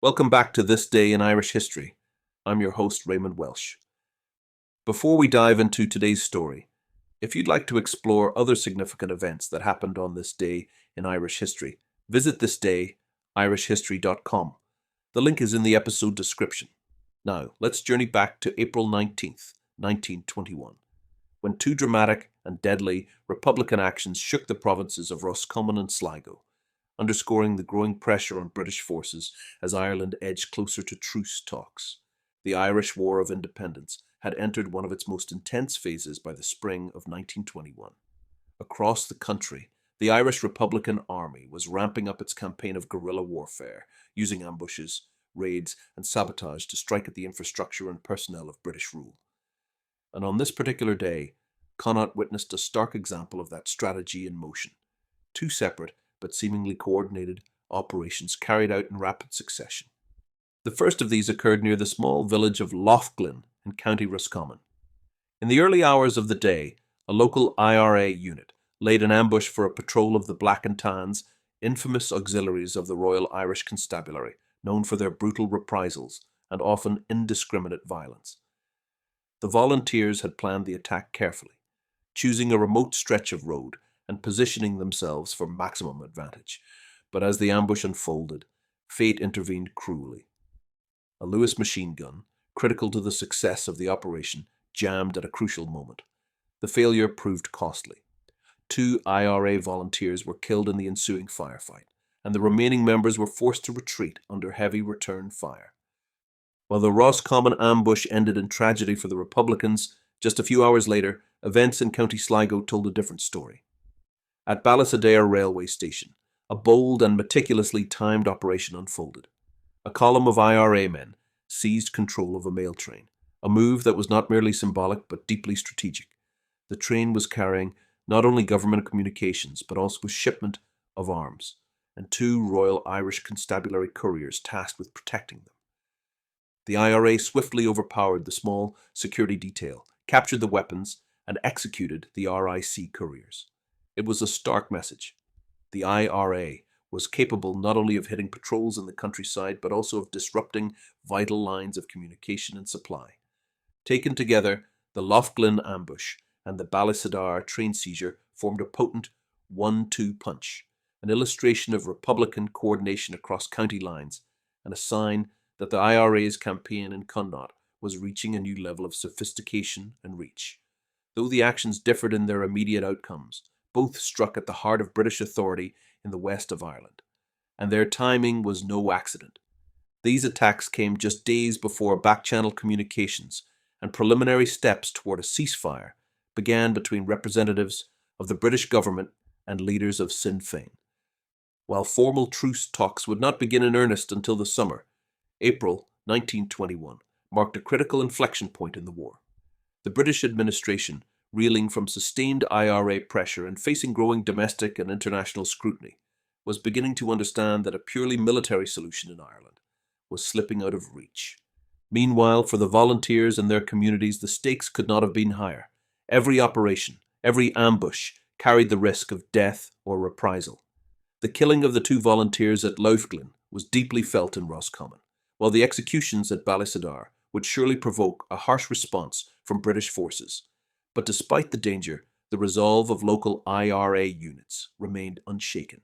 Welcome back to This Day in Irish History. I'm your host, Raymond Welsh. Before we dive into today's story, if you'd like to explore other significant events that happened on this day in Irish history, visit thisdayirishhistory.com. The link is in the episode description. Now, let's journey back to April 19th, 1921, when two dramatic and deadly Republican actions shook the provinces of Roscommon and Sligo, underscoring the growing pressure on British forces as Ireland edged closer to truce talks. The Irish War of Independence had entered one of its most intense phases by the spring of 1921. Across the country, the Irish Republican Army was ramping up its campaign of guerrilla warfare, using ambushes, raids, and sabotage to strike at the infrastructure and personnel of British rule. And on this particular day, Connacht witnessed a stark example of that strategy in motion. Two separate, but seemingly coordinated, operations carried out in rapid succession. The first of these occurred near the small village of Loughglynn in County Roscommon. In the early hours of the day, a local IRA unit laid an ambush for a patrol of the Black and Tans, infamous auxiliaries of the Royal Irish Constabulary, known for their brutal reprisals and often indiscriminate violence. The volunteers had planned the attack carefully, choosing a remote stretch of road and positioning themselves for maximum advantage. But as the ambush unfolded, fate intervened cruelly. A Lewis machine gun, critical to the success of the operation, jammed at a crucial moment. The failure proved costly. 2 IRA volunteers were killed in the ensuing firefight, and the remaining members were forced to retreat under heavy return fire. While the Roscommon ambush ended in tragedy for the Republicans, just a few hours later, events in County Sligo told a different story. At Ballysadare Railway Station, a bold and meticulously timed operation unfolded. A column of IRA men seized control of a mail train, a move that was not merely symbolic but deeply strategic. The train was carrying not only government communications but also a shipment of arms, and 2 Royal Irish Constabulary couriers tasked with protecting them. The IRA swiftly overpowered the small security detail, captured the weapons, and executed the RIC couriers. It was a stark message. The IRA was capable not only of hitting patrols in the countryside, but also of disrupting vital lines of communication and supply. Taken together, the Loughglynn ambush and the Ballysadare train seizure formed a potent 1-2 punch, an illustration of Republican coordination across county lines, and a sign that the IRA's campaign in Connacht was reaching a new level of sophistication and reach. Though the actions differed in their immediate outcomes, both struck at the heart of British authority in the west of Ireland, and their timing was no accident. These attacks came just days before back-channel communications and preliminary steps toward a ceasefire began between representatives of the British government and leaders of Sinn Féin. While formal truce talks would not begin in earnest until the summer, April 1921 marked a critical inflection point in the war. The British administration, reeling from sustained IRA pressure and facing growing domestic and international scrutiny, was beginning to understand that a purely military solution in Ireland was slipping out of reach. Meanwhile, for the volunteers and their communities, the stakes could not have been higher. Every operation, every ambush carried the risk of death or reprisal. The killing of the 2 volunteers at Loughglynn was deeply felt in Roscommon, while the executions at Ballysadare would surely provoke a harsh response from British forces. But despite the danger, the resolve of local IRA units remained unshaken.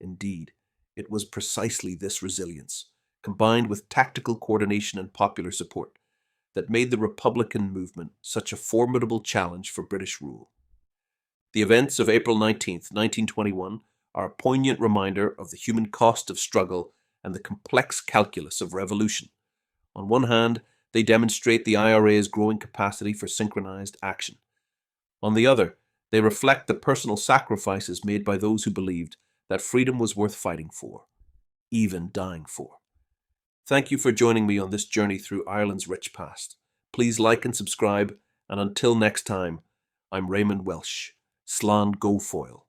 Indeed, it was precisely this resilience, combined with tactical coordination and popular support, that made the Republican movement such a formidable challenge for British rule. The events of April 19th, 1921 are a poignant reminder of the human cost of struggle and the complex calculus of revolution. On one hand, they demonstrate the IRA's growing capacity for synchronized action. On the other, they reflect the personal sacrifices made by those who believed that freedom was worth fighting for, even dying for. Thank you for joining me on this journey through Ireland's rich past. Please like and subscribe, and until next time, I'm Raymond Welsh. Slán go foil.